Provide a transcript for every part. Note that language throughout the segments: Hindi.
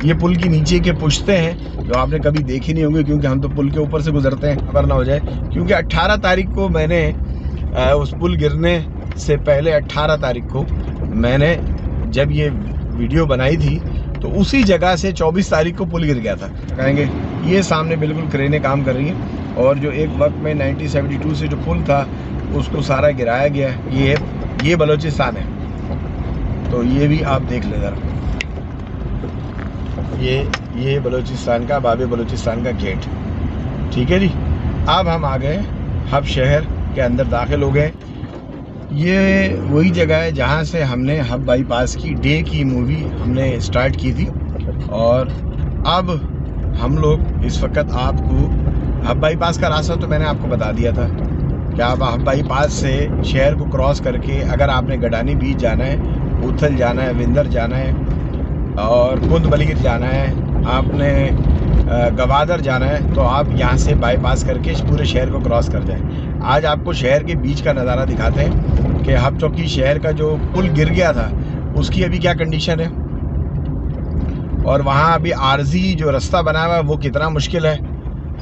ये पुल की नीचे के पुश्ते हैं जो आपने कभी देखी नहीं होंगी, क्योंकि हम तो पुल के ऊपर से गुजरते हैं, खबर ना हो जाए। क्योंकि 18 तारीख को मैंने उस पुल गिरने से पहले 18 तारीख को मैंने जब ये वीडियो बनाई थी तो उसी जगह से 24 तारीख को पुल गिर गया था। कहेंगे ये सामने बिल्कुल क्रेनें काम कर रही हैं, और जो एक वक्त में 1972 से जो पुल था उसको सारा गिराया गया है। ये बलूचिस्तान है, तो ये भी आप देख लें ज़रा। ये बलूचिस्तान का, बाबे बलूचिस्तान का गेट, ठीक है जी। अब हम आ गए हब शहर के अंदर, दाखिल हो गए। ये वही जगह है जहाँ से हमने हब बाईपास की डे की मूवी हमने स्टार्ट की थी, और अब हम लोग इस वक्त आपको हब बाईपास का रास्ता तो मैंने आपको बता दिया था कि आप हब बाईपास से शहर को क्रॉस करके अगर आपने गडानी बीच जाना है, उथल जाना है, विंदर जाना है और कुंद बलीर जाना है, आपने गवादर जाना है, तो आप यहाँ से बाईपास करके पूरे शहर को क्रॉस कर जाएं। आज आपको शहर के बीच का नज़ारा दिखाते हैं कि हब चौकी शहर का जो पुल गिर गया था उसकी अभी क्या कंडीशन है, और वहाँ अभी आर्जी जो रास्ता बना हुआ है वो कितना मुश्किल है,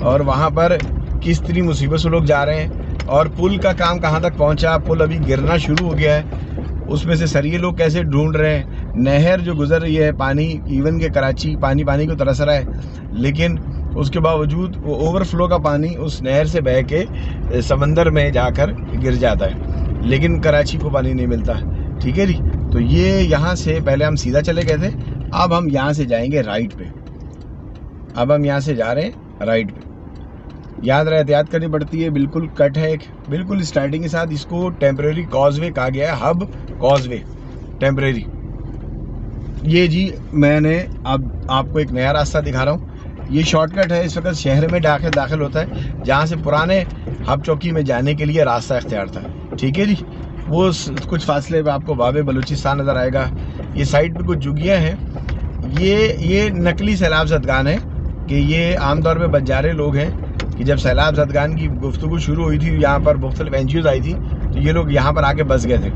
और वहाँ पर किस तरह मुसीबत से लोग जा रहे हैं, और पुल का काम कहाँ तक पहुँचा। पुल अभी गिरना शुरू हो गया है, उसमें से सरिये लोग कैसे ढूंढ रहे हैं। नहर जो गुजर रही है, पानी इवन के कराची पानी को तरस रहा है, लेकिन उसके बावजूद वो ओवरफ्लो का पानी उस नहर से बह के समंदर में जाकर गिर जाता है, लेकिन कराची को पानी नहीं मिलता, ठीक है जी। तो ये यहाँ से पहले हम सीधा चले गए थे, अब हम यहाँ से जाएंगे राइट पे। अब हम यहाँ से जा रहे हैं राइट पे। याद रहे, एहतियात करनी पड़ती है, बिल्कुल कट है एक, बिल्कुल स्टार्टिंग के साथ। इसको टेम्परेरी कॉजवे कहा गया है, हब कॉजवे टेम्परेरी। ये जी मैंने अब आपको एक नया रास्ता दिखा रहा हूँ। ये शॉर्टकट है, इस वक्त शहर में दाखिल होता है, जहाँ से पुराने हब चौकी में जाने के लिए रास्ता इख्तियार था, ठीक है जी। वो कुछ फासले पे आपको बाबे बलूचिस्तान नज़र आएगा। ये साइड पे कुछ जुगियाँ हैं, ये नकली सैलाब ज़दगान है कि ये आमतौर पे बंजारे लोग हैं कि जब सैलाब ज़दगान की गुफ्तगू शुरू हुई थी, यहाँ पर मुख्तलिफ NGOs आई थी, तो ये लोग यहाँ पर आके बस गए थे।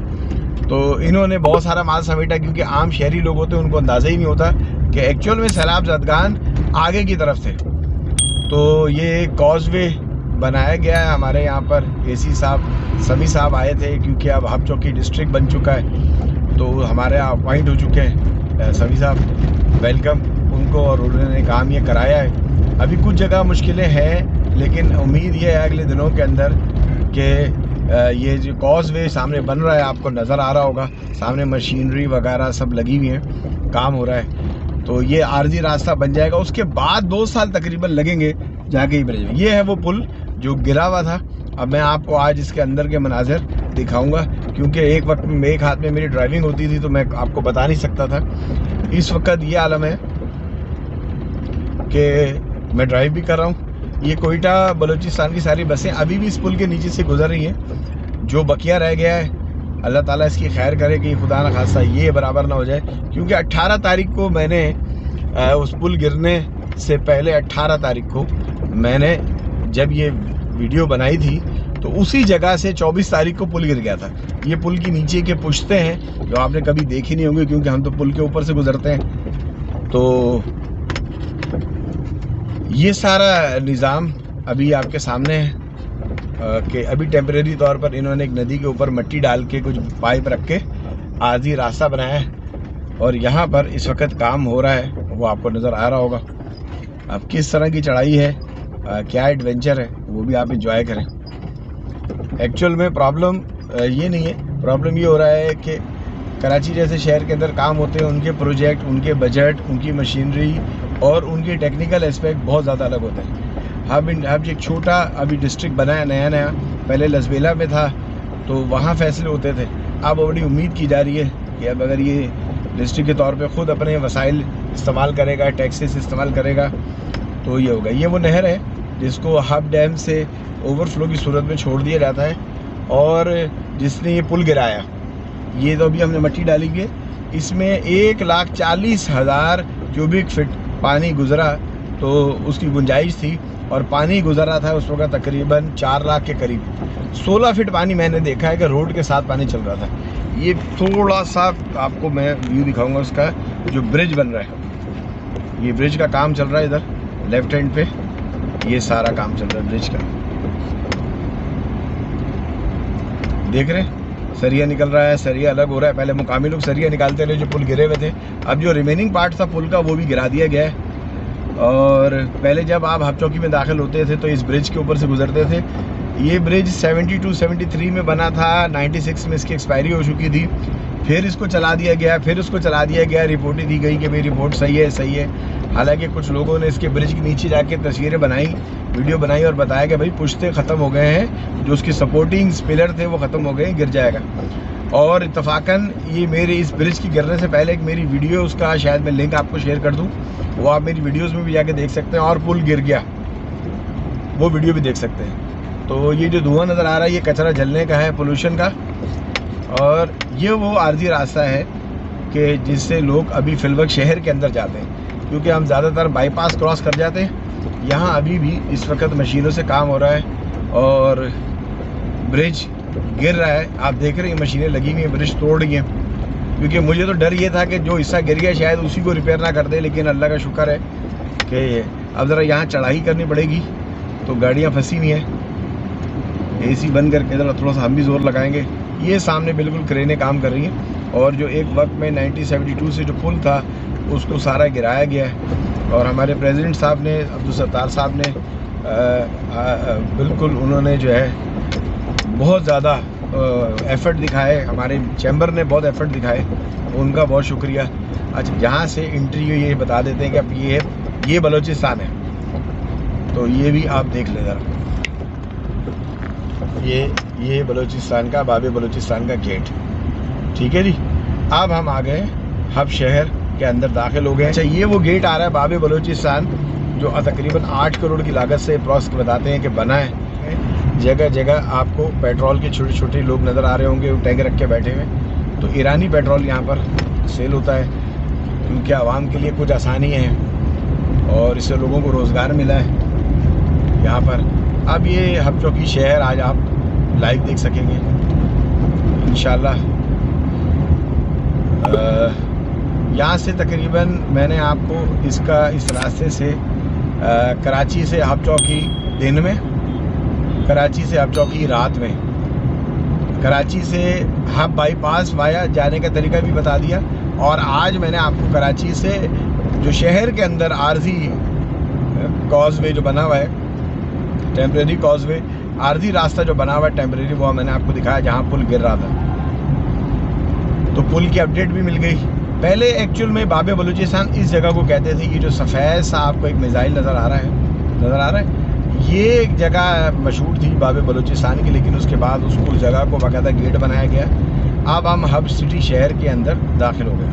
तो इन्होंने बहुत सारा माल समेटा, क्योंकि आम शहरी लोग होते हैं उनको अंदाज़ा ही नहीं होता कि एक्चुअल में सैलाब ज़दगान आगे की तरफ थे। तो ये कॉजवे बनाया गया है। हमारे यहाँ पर AC साहब, समी साहब आए थे, क्योंकि अब हब चौकी डिस्ट्रिक्ट बन चुका है, तो हमारे अपॉइंट हो चुके हैं समी साहब, वेलकम उनको, और उन्होंने काम ये कराया है। अभी कुछ जगह मुश्किलें हैं, लेकिन उम्मीद ये है अगले दिनों के अंदर कि ये जो कॉजवे सामने बन रहा है, आपको नज़र आ रहा होगा, सामने मशीनरी वगैरह सब लगी हुई है, काम हो रहा है, तो ये आर्जी रास्ता बन जाएगा। उसके बाद 2 साल तकरीबन लगेंगे जाके ही बन जाएगा। ये है वो पुल जो गिरा हुआ था। अब मैं आपको आज इसके अंदर के मनाजिर दिखाऊंगा, क्योंकि एक वक्त में एक हाथ में मेरी ड्राइविंग होती थी तो मैं आपको बता नहीं सकता था। इस वक्त ये आलम है कि मैं ड्राइव भी कर रहा हूँ। ये कोयटा बलूचिस्तान की सारी बसें अभी भी इस पुल के नीचे से गुजर रही हैं। जो बकिया रह गया है, अल्लाह ताला इसकी खैर करे कि खुदा न खास्ता ये बराबर ना हो जाए, क्योंकि 18 तारीख को मैंने उस पुल गिरने से पहले 18 तारीख को मैंने जब ये वीडियो बनाई थी तो उसी जगह से 24 तारीख को पुल गिर गया था। ये पुल की नीचे के पुश्ते हैं जो आपने कभी देखी नहीं होंगी, क्योंकि हम तो पुल के ऊपर से गुजरते हैं। तो ये सारा निज़ाम अभी आपके सामने है कि अभी टेम्परेरी तौर पर इन्होंने एक नदी के ऊपर मिट्टी डाल के कुछ पाइप रख के आधी रास्ता बनाया है, और यहाँ पर इस वक्त काम हो रहा है, वो आपको नज़र आ रहा होगा। अब किस तरह की चढ़ाई है, क्या एडवेंचर है, वो भी आप इंजॉय करें। एक्चुअल में प्रॉब्लम ये नहीं है, प्रॉब्लम ये हो रहा है कि कराची जैसे शहर के अंदर काम होते हैं, उनके प्रोजेक्ट, उनके बजट, उनकी मशीनरी और उनके टेक्निकल एस्पेक्ट बहुत ज़्यादा अलग होते हैं। अब एक छोटा अभी डिस्ट्रिक्ट बना है नया, पहले लसबेला में था तो वहाँ फैसले होते थे। अब बड़ी उम्मीद की जा रही है कि अब अगर ये डिस्ट्रिक्ट के तौर पे ख़ुद अपने वसाइल इस्तेमाल करेगा, टैक्सेस इस्तेमाल करेगा, तो ये होगा। ये वो नहर है जिसको हब डैम से ओवरफ्लो की सूरत में छोड़ दिया जाता है, और जिसने ये पुल गिराया, ये तो अभी हमने मिट्टी डाली है, इसमें 1,40,000 क्यूबिक फीट पानी गुजरा, तो उसकी गुंजाइश थी, और पानी गुजर रहा था उस वक्त तकरीबन 4 लाख के करीब। 16 फीट पानी मैंने देखा है कि रोड के साथ पानी चल रहा था। ये थोड़ा सा आपको मैं व्यू दिखाऊंगा उसका, जो ब्रिज बन रहा है, ये ब्रिज का काम चल रहा है, इधर लेफ्ट हैंड पे ये सारा काम चल रहा है ब्रिज का, देख रहे हैं? सरिया निकल रहा है, सरिया अलग हो रहा है। पहले मुकामी लोग सरिया निकालते रहे जो पुल गिरे हुए थे, अब जो रिमेनिंग पार्ट था पुल का वो भी गिरा दिया गया है। और पहले जब आप हब चौकी में दाखिल होते थे तो इस ब्रिज के ऊपर से गुजरते थे। ये ब्रिज 72-73 में बना था, 96 में इसकी एक्सपायरी हो चुकी थी, फिर इसको चला दिया गया, फिर उसको चला दिया गया। रिपोर्टें दी गई कि भाई रिपोर्ट सही है, सही है। हालांकि कुछ लोगों ने इसके ब्रिज के नीचे जाके तस्वीरें बनाई, वीडियो बनाई और बताया कि भाई पुश्ते ख़त्म हो गए हैं, जो उसकी सपोर्टिंग पिलर थे वो ख़त्म हो गए, गिर जाएगा। और इत्तफाकन ये मेरे इस ब्रिज की गिरने से पहले एक मेरी वीडियो, उसका शायद मैं लिंक आपको शेयर कर दूँ, वो आप मेरी वीडियोज़ में भी जाके देख सकते हैं। और पुल गिर गया, वो वीडियो भी देख सकते हैं। तो ये जो धुआं नज़र आ रहा है ये कचरा जलने का है, पोल्यूशन का। और ये वो आर्जी रास्ता है कि जिससे लोग अभी फिलवक्त शहर के अंदर जाते हैं, क्योंकि हम ज़्यादातर बाईपास क्रॉस कर जाते हैं। यहाँ अभी भी इस वक्त मशीनों से काम हो रहा है और ब्रिज गिर रहा है। आप देख रहे हैं मशीनें लगी हुई हैं, ब्रिज तोड़ रही हैं। क्योंकि मुझे तो डर ये था कि जो हिस्सा गिर गया शायद उसी को रिपेयर ना कर दे, लेकिन अल्लाह का शुक्र है कि अब ज़रा यहाँ चढ़ाई करनी पड़ेगी, तो गाड़ियाँ फंसी हुई हैं। AC बंद करके ज़रा थोड़ा सा हम भी ज़ोर लगाएंगे। ये सामने बिल्कुल क्रेनें काम कर रही हैं, और जो एक वक्त में 1972 से जो पुल था उसको सारा गिराया गया है। और हमारे प्रेसिडेंट साहब ने, अब्दुल सत्तार साहब ने बिल्कुल उन्होंने जो है बहुत ज़्यादा एफ़र्ट दिखाए, हमारे चैम्बर ने बहुत एफ़र्ट दिखाए, उनका बहुत शुक्रिया। अच्छा, यहाँ से एंट्री ये बता देते हैं कि अब ये बलूचिस्तान है, तो ये भी आप देख लें ज़रा। ये बलूचिस्तान का, बाबे बलूचिस्तान का गेट, ठीक है जी। अब हम आ गए हब शहर के अंदर दाखिल हो गए। अच्छा, ये वो गेट आ रहा है बाबे बलूचिस्तान, जो तकरीबन 8 करोड़ की लागत से प्रोजेक्ट बताते हैं कि बना है। जगह जगह आपको पेट्रोल के छोटे छोटे लोग नज़र आ रहे होंगे, टैंक रख के बैठे हुए। तो ईरानी पेट्रोल यहाँ पर सेल होता है, क्योंकि आवाम के लिए कुछ आसानी है और इससे लोगों को रोज़गार मिला है यहाँ पर। अब ये हब चौकी शहर आज आप लाइव देख सकेंगे इंशाल्लाह। यहाँ से तकरीबन मैंने आपको इसका इस रास्ते से कराची से हब चौकी दिन में, कराची से हब चौकी रात में, कराची से हब बाईपास वाया जाने का तरीका भी बता दिया। और आज मैंने आपको कराची से जो शहर के अंदर आर्जी कॉजवे जो बना हुआ है, टेम्परेरी कॉजवे, आर्जी रास्ता जो बना हुआ है टेम्परेरी, वो मैंने आपको दिखाया जहाँ पुल गिर रहा था। तो पुल की अपडेट भी मिल गई। पहले एक्चुअल में बाबे बलूचिस्तान इस जगह को कहते थे। ये जो सफ़ेद सा आपको एक मिसाइल नज़र आ रहा है, ये एक जगह मशहूर थी बाबे बलूचिस्तान की, लेकिन उसके बाद उसको उस जगह को बाकायदा गेट बनाया गया। अब हम हब सिटी शहर के अंदर दाखिल हो गए।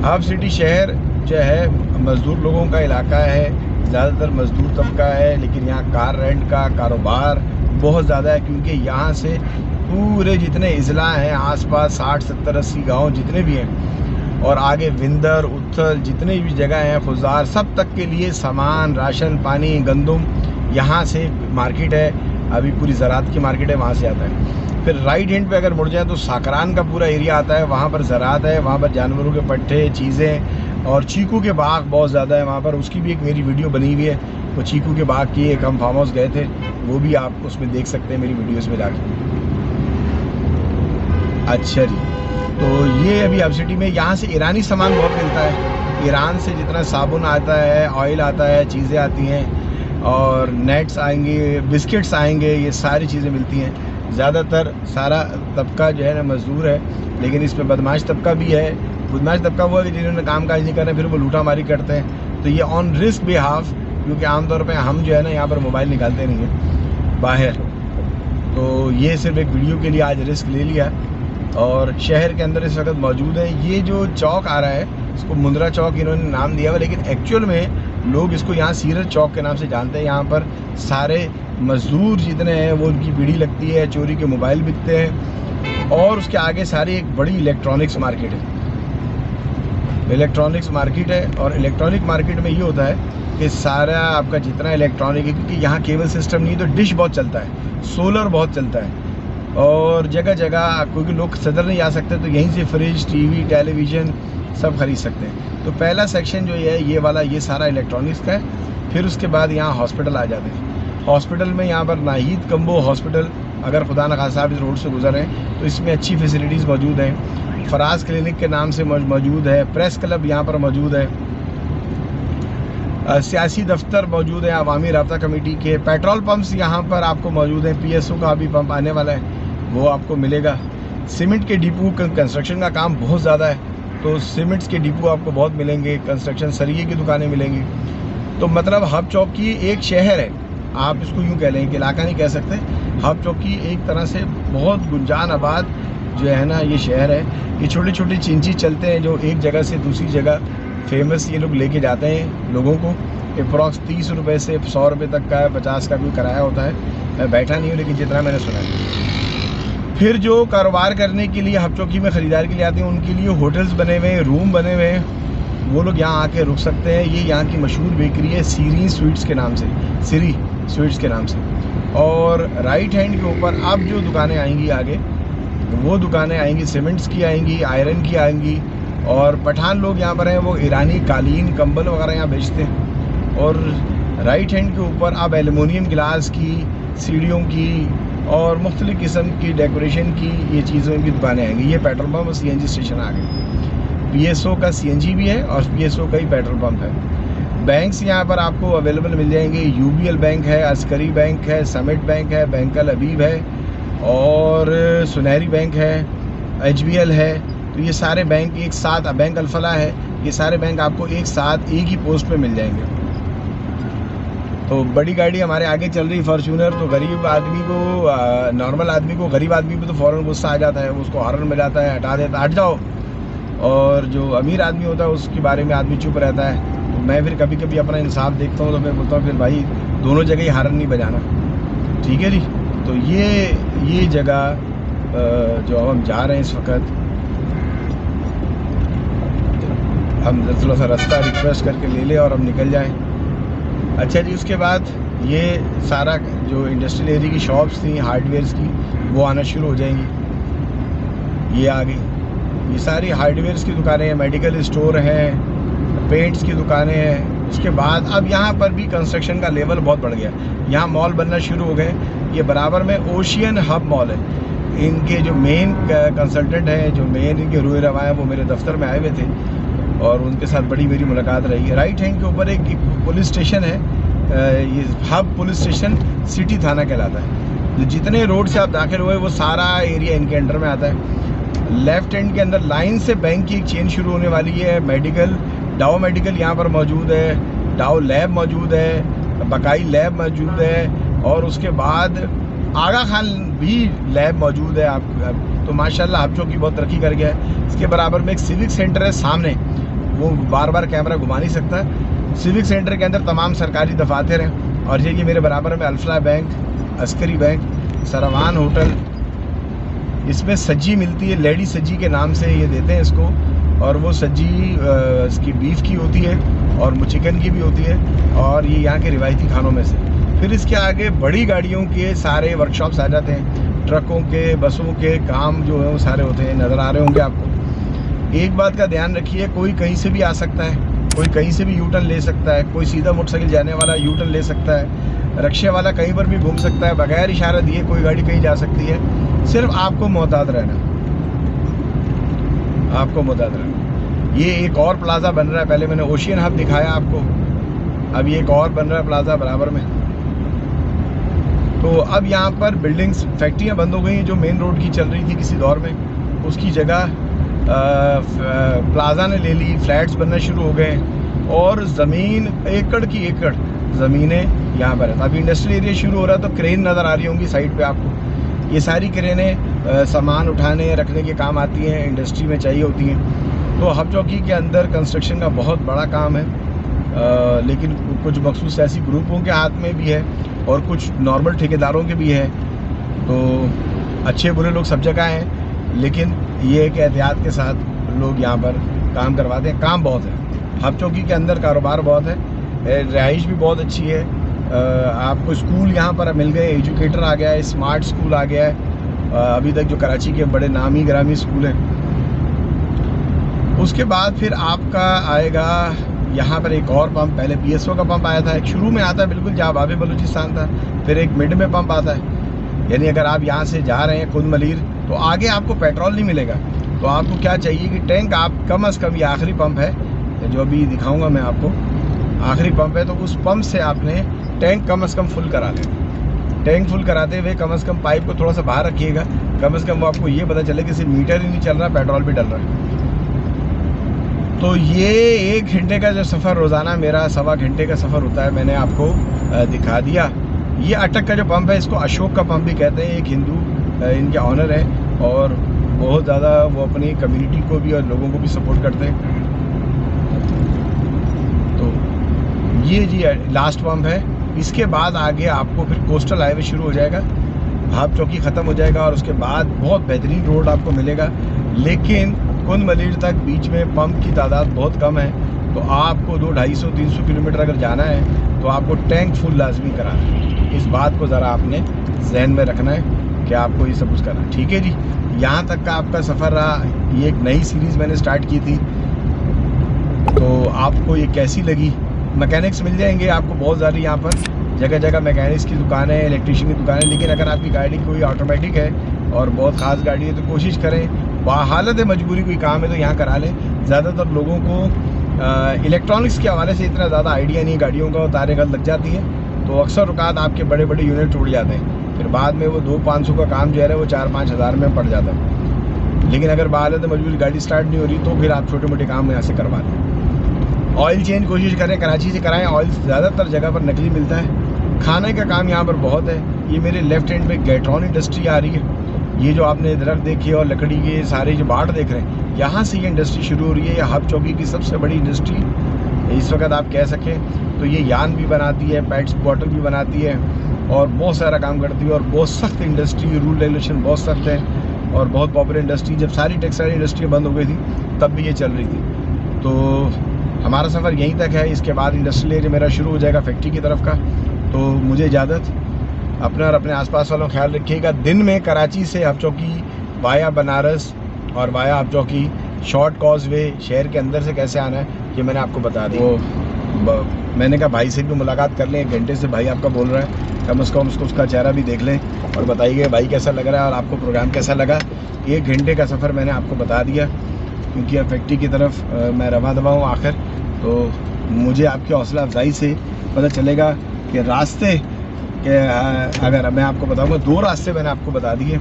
हब सिटी शहर जो है मज़दूर लोगों का इलाका है, ज़्यादातर मज़दूर तबका है, लेकिन यहाँ कार रेंट का कारोबार बहुत ज़्यादा है, क्योंकि यहाँ से पूरे जितने अज़ला हैं आसपास 60, 70, 80 गांव जितने भी हैं, और आगे विंदर, उत्थल जितने भी जगह हैं, खुजार, सब तक के लिए सामान, राशन पानी, गंदम, यहाँ से मार्केट है। अभी पूरी ज़रात की मार्केट है, वहाँ से आता है। फिर राइट हैंड पे अगर मुड़ जाए तो साकरान का पूरा एरिया आता है, वहाँ पर ज़रात है, वहाँ पर जानवरों के पट्टे, चीज़ें, और चीकू के बाग बहुत ज़्यादा है वहाँ पर। उसकी भी एक मेरी वीडियो बनी हुई है, वो चीकू के बाग की। एक हम फार्म हाउस गए थे, वो भी आप उसमें देख सकते हैं मेरी वीडियोज़ में जाके। अच्छा जी, तो ये अभी हब सिटी में यहाँ से ईरानी सामान बहुत मिलता है। ईरान से जितना साबुन आता है, ऑयल आता है, चीज़ें आती हैं, और नेट्स आएंगे, बिस्किट्स आएंगे, ये सारी चीज़ें मिलती हैं। ज़्यादातर सारा तबका जो है ना मज़दूर है, लेकिन इसमें बदमाश तबका भी है। बदमाश तबका वो है कि जिन्होंने काम काज नहीं करना, फिर वो लूटा मारी करते हैं। तो ये ऑन रिस्क बिहाफ, क्योंकि आमतौर पे हम जो है ना यहाँ पर मोबाइल निकालते नहीं हैं बाहर, तो ये सिर्फ एक वीडियो के लिए आज रिस्क ले लिया। और शहर के अंदर इस वक्त मौजूद है। ये जो चौक आ रहा है इसको मुंद्रा चौक इन्होंने नाम दिया हुआ, लेकिन एक्चुअल में लोग इसको यहाँ सीरत चौक के नाम से जानते हैं। यहाँ पर सारे मज़दूर जितने हैं वो उनकी बीड़ी लगती है, चोरी के मोबाइल बिकते हैं, और उसके आगे सारी एक बड़ी इलेक्ट्रॉनिक्स मार्केट है। इलेक्ट्रॉनिक्स मार्केट है, और इलेक्ट्रॉनिक मार्केट में ये होता है कि सारा आपका जितना इलेक्ट्रॉनिक है, क्योंकि यहाँ केबल सिस्टम नहीं, तो डिश बहुत चलता है, सोलर बहुत चलता है, और जगह जगह क्योंकि लोग सदर नहीं आ सकते, तो यहीं से फ्रिज, टीवी, टेलीविज़न, सब खरीद सकते हैं। तो पहला सेक्शन जो ये वाला ये सारा इलेक्ट्रॉनिक्स का है। फिर उसके बाद यहाँ हॉस्पिटल आ जाते हैं। हॉस्पिटल में यहाँ पर नाहिद कम्बो हॉस्पिटल, अगर खुदा न खास्ता आप इस रोड से गुजर रहे हैं तो इसमें अच्छी फैसिलिटीज़ मौजूद हैं। फराज क्लिनिक के नाम से मौजूद है। प्रेस क्लब यहाँ पर मौजूद है। सियासी दफ्तर मौजूद है अवामी राब्ता कमेटी के। पेट्रोल पंप्स यहाँ पर आपको मौजूद हैं। PSO का भी पंप आने वाला है, वो आपको मिलेगा। सीमेंट के डिपो, कंस्ट्रक्शन का काम बहुत ज़्यादा है तो सीमेंट्स के डिपो आपको बहुत मिलेंगे। कंस्ट्रक्शन सरिये की दुकानें मिलेंगी। तो मतलब हब चौकी एक शहर है, आप इसको यूँ कह लें कि इलाका नहीं कह सकते। हब चौकी एक तरह से बहुत गुंजान आबाद जो है ना ये शहर है। ये छोटे छोटे चिंची चलते हैं जो एक जगह से दूसरी जगह फेमस ये लोग लेके जाते हैं लोगों को। अप्रॉक्स 30 रुपये से 100 रुपये तक का 50 का भी किराया होता है। मैं बैठा नहीं हूँ लेकिन जितना मैंने सुना है। फिर जो कारोबार करने के लिए हब चौकी में ख़रीदार के लिए आते हैं उनके लिए होटल्स बने हुए हैं, रूम बने हुए हैं, वो लोग यहाँ आके रुक सकते हैं। ये यहाँ की मशहूर बेकरी है सीरी स्वीट्स के नाम से, सीरी स्वीट्स के नाम से। और राइट हैंड के ऊपर अब जो दुकानें आएंगी आगे, वो दुकानें आएंगी सीमेंट्स की आएंगी, आयरन की आएंगी। और पठान लोग यहाँ पर हैं, वो ईरानी कालीन कंबल वगैरह यहाँ बेचते हैं। और राइट हैंड के ऊपर अब एलुमिनियम गिलास की, सीढ़ियों की और मुख्तलिफ़ किस्म की डेकोरेशन की ये चीज़ों की दुकानें आएंगी। ये पेट्रोल पम्प और CNG स्टेशन आ गए। PSO का CNG भी है और PSO का ही पेट्रोल पम्प है। बैंक्स यहाँ पर आपको अवेलेबल मिल जाएंगे। UBL बैंक है, अस्करी बैंक है, समिट बैंक है, बैंक अल हबीब है और सुनहरी बैंक है, HBL है। तो ये सारे बैंक एक साथ, बैंक अल-फलाह है, ये सारे बैंक आपको एक साथ एक ही पोस्ट पे मिल जाएंगे। तो बड़ी गाड़ी हमारे आगे चल रही फॉर्च्यूनर, तो गरीब आदमी को, नॉर्मल आदमी को, गरीब आदमी को तो फ़ौरन गुस्सा आ जाता है, उसको हॉर्न में जाता है, हटा देता है, हट जाओ। और जो अमीर आदमी होता है उसके बारे में आदमी चुप रहता है। तो मैं फिर कभी कभी अपना इंसाफ देखता हूँ तो मैं बोलता हूँ फिर भाई दोनों जगह ही हॉर्न नहीं बजाना, ठीक है जी। तो ये जगह जो हम जा रहे हैं इस वक्त, हम थोड़ा सा रास्ता रिक्वेस्ट करके ले लें और हम निकल जाएं। अच्छा जी, उसके बाद ये सारा जो इंडस्ट्रियल एरिया की शॉप्स थी हार्डवेयर्स की, वो आना शुरू हो जाएंगी। ये आ गई, ये सारी हार्डवेयर्स की दुकानें हैं, मेडिकल स्टोर हैं, पेंट्स की दुकानें हैं। उसके बाद अब यहाँ पर भी कंस्ट्रक्शन का लेवल बहुत बढ़ गया। यहाँ मॉल बनना शुरू हो गए। ये बराबर में ओशियन हब मॉल है। इनके जो मेन कंसल्टेंट हैं, जो मेन इनके रूए रवा हैं, वो मेरे दफ्तर में आए हुए थे और उनके साथ बड़ी मेरी मुलाकात रही है। राइट हैंड के ऊपर एक पुलिस स्टेशन है, ये हब पुलिस स्टेशन सिटी थाना कहलाता है। जो जितने रोड से आप दाखिल हुए वो सारा एरिया इनके अंडर में आता है। लेफ्ट हैंड के अंदर लाइन से बैंक की एक चेन शुरू होने वाली है। मेडिकल, डाओ मेडिकल यहाँ पर मौजूद है, डाओ लैब मौजूद है, बकाई लैब मौजूद है और उसके बाद आगा खान भी लैब मौजूद है। आप तो माशाल्लाह हब चौकी बहुत तरक्की कर गया है। इसके बराबर में एक सिविक सेंटर है सामने, वो बार बार कैमरा घुमा नहीं सकता। सिविक सेंटर के अंदर तमाम सरकारी दफातर हैं। और ये मेरे बराबर में Al Falah bank, Askari bank, Sarwan hotel, इसमें सज्जी मिलती है, लेडी सज्जी के नाम से ये देते हैं इसको। और वो सज्जी इसकी बीफ की होती है और चिकन की भी होती है और ये यहाँ के रिवायती खानों में से। फिर इसके आगे बड़ी गाड़ियों के सारे वर्कशॉप्स आ जाते हैं, ट्रकों के, बसों के काम जो है वो सारे होते हैं, नज़र आ रहे होंगे आपको। एक बात का ध्यान रखिए, कोई कहीं से भी आ सकता है, कोई कहीं से भी यूटर्न ले सकता है, कोई सीधा मोटरसाइकिल जाने वाला यूटर्न ले सकता है, रिक्शे वाला कहीं पर भी घूम सकता है, बगैर इशारा दिए कोई गाड़ी कहीं जा सकती है। सिर्फ आपको मोहतात रहना, आपको मोहतात रहना। ये एक और प्लाजा बन रहा है, पहले मैंने ओशियन हब दिखाया आपको, अब ये एक और बन रहा है प्लाजा बराबर में। तो अब यहाँ पर बिल्डिंग्स, फैक्ट्रियाँ बंद हो गई हैं जो मेन रोड की चल रही थी किसी दौर में, उसकी जगह प्लाजा ने ले ली, फ्लैट्स बनना शुरू हो गए और ज़मीन एकड़ की एकड़ ज़मीनें यहाँ पर है। अभी इंडस्ट्रियल एरिया शुरू हो रहा है तो क्रेन नज़र आ रही होंगी साइड पे आपको। ये सारी क्रेनें सामान उठाने रखने के काम आती हैं, इंडस्ट्री में चाहिए होती हैं। तो हब चौकी के अंदर कंस्ट्रक्शन का बहुत बड़ा काम है, लेकिन कुछ मखसूस ऐसी ग्रुपों के हाथ में भी है और कुछ नॉर्मल ठेकेदारों के भी है। तो अच्छे बुरे लोग सब जगह हैं, लेकिन ये एक एहतियात के साथ लोग यहाँ पर काम करवाते हैं। काम बहुत है हब चौकी के अंदर, कारोबार बहुत है, रहाइश भी बहुत अच्छी है। आपको स्कूल यहाँ पर मिल गए, एजुकेटर आ गया है, स्मार्ट स्कूल आ गया है। अभी तक जो कराची के बड़े नामी ग्रामी स्कूल हैं उसके बाद फिर आपका आएगा यहाँ पर एक और पंप, पहले PSO का पंप आया था, एक शुरू में आता है बिल्कुल जहाँ बाबे बलूचिस्तान था, फिर एक मिड में पंप आता है। यानी अगर आप यहाँ से जा रहे हैं कुंद मलीर तो आगे आपको पेट्रोल नहीं मिलेगा, तो आपको क्या चाहिए कि टैंक आप कम अज़ कम, ये आखिरी पंप है जो अभी दिखाऊंगा मैं आपको, आखिरी पंप है, तो उस पंप से आपने टैंक कम अज़ कम फुल करा लेना। टैंक फुल कराते हुए कम अज़ कम पाइप को थोड़ा सा बाहर रखिएगा, कम अज़ कम वो आपको ये पता चले कि सिर्फ मीटर ही नहीं चल रहा, पेट्रोल भी डल रहा है। तो ये 1 घंटे का जो सफ़र रोज़ाना मेरा 1.25 घंटे का सफ़र होता है, मैंने आपको दिखा दिया। ये अटक का जो पंप है इसको अशोक का पंप भी कहते हैं, एक हिंदू इनके ऑनर है और बहुत ज़्यादा वो अपनी कम्युनिटी को भी और लोगों को भी सपोर्ट करते हैं। तो ये जी लास्ट पंप है। इसके बाद आगे आपको फिर कोस्टल हाईवे शुरू हो जाएगा, भाप चौकी ख़त्म हो जाएगा और उसके बाद बहुत बेहतरीन रोड आपको मिलेगा, लेकिन कुंद मलीर तक बीच में पंप की तादाद बहुत कम है। तो आपको 200-250-300 किलोमीटर अगर जाना है तो आपको टैंक फुल लाजमी कराना है। इस बात को ज़रा आपने जहन में रखना है कि आपको ये सब कुछ करना है, ठीक है जी। यहाँ तक का आपका सफ़र रहा। ये एक नई सीरीज़ मैंने स्टार्ट की थी, तो आपको ये कैसी लगी? मैकेनिक्स मिल जाएंगे आपको बहुत ज़्यादा, यहाँ पर जगह जगह मैकेनिक्स की दुकान है, इलेक्ट्रीशियन की दुकान है। लेकिन अगर आपकी गाड़ी कोई ऑटोमेटिक है और बहुत ख़ास गाड़ी है तो कोशिश करें, हालत मजबूरी कोई काम है तो यहाँ करा लें। ज़्यादातर लोगों को इलेक्ट्रॉनिक्स के हवाले से इतना ज़्यादा आइडिया नहीं, गाड़ियों का तारें गलत लग जाती हैं तो अक्सर औकात आपके बड़े बड़े यूनिट टूट जाते हैं, फिर बाद में वो 200-500 का काम जो है वो 4-5 हज़ार में पड़ जाता है। लेकिन अगर हालत मजबूरी गाड़ी स्टार्ट नहीं हो रही तो फिर आप छोटे मोटे काम यहाँ से करवा लें। ऑयल चेंज कोशिश करें कराची से कराएं, ऑयल ज़्यादातर जगह पर नकली मिलता है। खाने का काम यहाँ पर बहुत है। ये मेरे लेफ्ट हैंड पे गैट्रॉन इंडस्ट्री आ रही है, ये जो आपने दरख्त देखी और लकड़ी के सारे जो बाट देख रहे हैं, यहाँ से ये इंडस्ट्री शुरू हो रही है। ये हब चौकी की सबसे बड़ी इंडस्ट्री इस वक्त आप कह सकें तो। ये यान भी बनाती है, पैट्स बॉटल भी बनाती है और बहुत सारा काम करती है और बहुत सख्त इंडस्ट्री, रूल रेगुलेशन बहुत सख्त है और बहुत पॉपुलर इंडस्ट्री। जब सारी टेक्सटाइल इंडस्ट्री बंद हो गई थी तब भी ये चल रही थी। तो हमारा सफ़र यहीं तक है, इसके बाद इंडस्ट्रियल एरिया मेरा शुरू हो जाएगा फैक्ट्री की तरफ का। तो मुझे इजाज़त, अपना और अपने आसपास वालों का ख्याल रखिएगा। दिन में कराची से हब चौकी वाया बनारस और वाया हब चौकी शॉर्ट कॉजवे शहर के अंदर से कैसे आना है ये मैंने आपको बता दिया। मैंने कहा भाई से भी मुलाकात कर लें, 1 घंटे से भाई आपका बोल रहा है, कम से कम उसका चेहरा भी देख लें और बताइए भाई कैसा लग रहा है और आपको प्रोग्राम कैसा लगा। 1 घंटे का सफ़र मैंने आपको बता दिया, क्योंकि अब फैक्ट्री की तरफ मैं रवा दवा हूँ आखिर। तो मुझे आपकी हौसला अफजाई से पता चलेगा कि रास्ते के, अगर मैं आपको बताऊंगा 2 रास्ते मैंने आपको बता दिए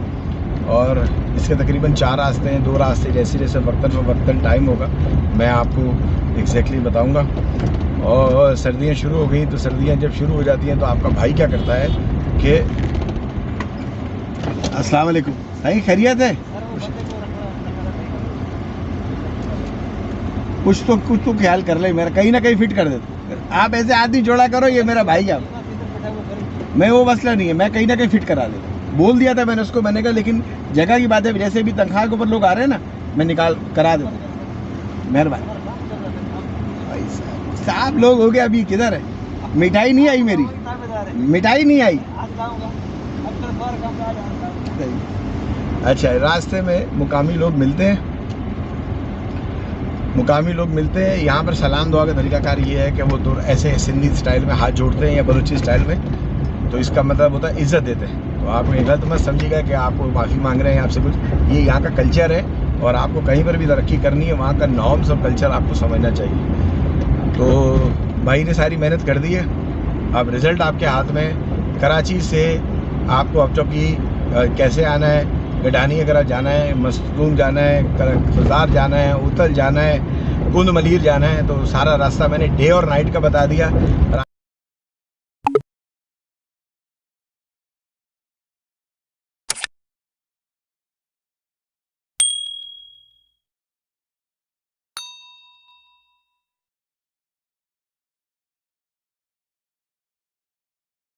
और इसके तकरीबन 4 रास्ते हैं। 2 रास्ते जैसे जैसे वक्तन टाइम होगा मैं आपको एग्जैक्टली बताऊंगा। और सर्दियां शुरू हो गई, तो सर्दियां जब शुरू हो जाती हैं तो आपका भाई क्या करता है कि अस्सलाम वालेकुम भाई, खैरियत है? कुछ तो ख्याल कर ले मेरा, कहीं ना कहीं फिट कर दे। आप ऐसे आदमी जोड़ा करो, ये मेरा भाई आप, मैं वो मसला नहीं है, मैं कहीं ना कहीं फिट करा देता। बोल दिया था मैंने उसको, मैंने कहा लेकिन जगह की बात है, जैसे भी तनख्वाह के ऊपर लोग आ रहे हैं ना, मैं निकाल करा देता। मेहरबानी भाई साहब, लोग हो गए। अभी किधर है? मिठाई नहीं आई मेरी, मिठाई नहीं आई। अच्छा, रास्ते में मुकामी लोग मिलते हैं, यहाँ पर सलाम दुआ का तरीकाकार ये है कि वो तो ऐसे सिंधी स्टाइल में हाथ जोड़ते हैं या बलूची स्टाइल में, तो इसका मतलब होता है इज़्ज़त देते हैं। तो आप ये गलत मत समझिएगा कि आपको माफ़ी मांग रहे हैं आपसे कुछ, ये यहाँ का कल्चर है और आपको कहीं पर भी तरक्की करनी है वहाँ का नॉर्म्स और कल्चर आपको समझना चाहिए। तो भाई ने सारी मेहनत कर दी है, अब रिज़ल्ट आपके हाथ में। कराची से आपको अब चौकी कैसे आना है, गडानी अगर जाना है, मस्तूम जाना है, खुजार जाना है, उतल जाना है, कुंद मलीर जाना है, तो सारा रास्ता मैंने डे और नाइट का बता दिया।